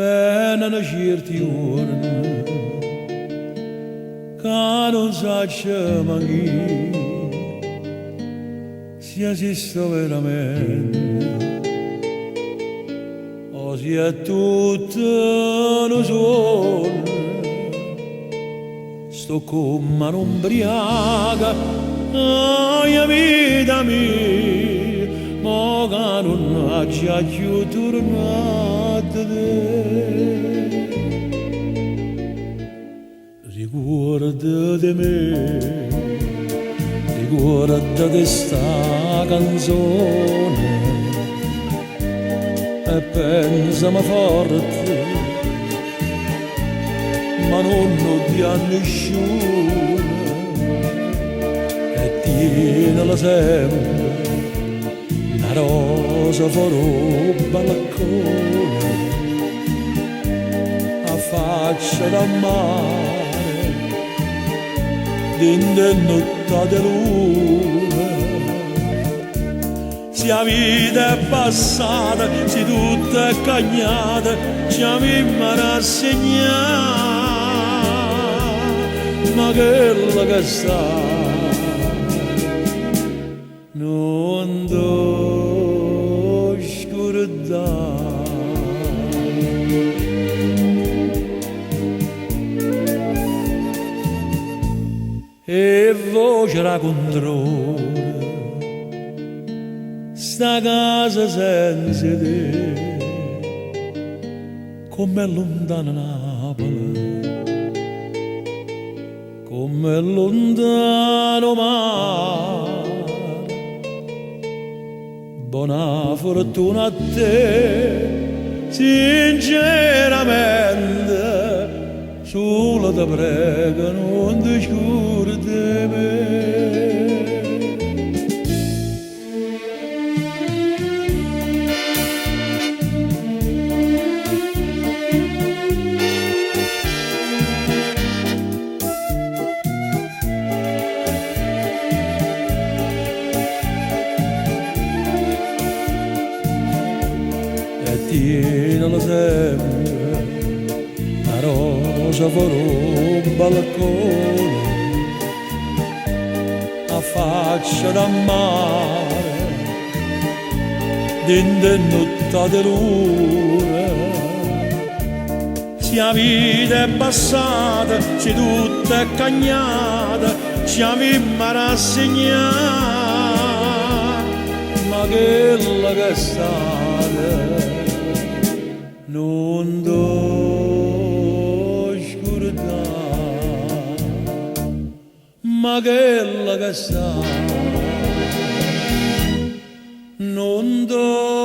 Venen certi giorni che non saccio mai se esisto veramente o se è tutto un sogno. Sto come un'ombriaca, mia vita mia, ma che non ha già più tornato te. Ricorda di me, ricorda di sta canzone e pensami forte, ma non odia nessuno e tienila sempre una rosa fuori balcone a faccia da mare dentro notte di luna. Se la vita è passata, se tutto è cagnata, ci avevamo rassegnato, ma quella che sta non do scordare. E voce racconterò sta casa senza te, come lontana Napoli, come lontano mare. Buona fortuna a te, sinceramente, solo ti prego non ti scordi me. Tienila sempre la rosa fuori un balcone a faccia da mare dentro notte di luna. Se la vita è passata, se tutto è cagnata, ci avevamo rassegnato, ma quella che è stata non do scordare, ma quella che sta non do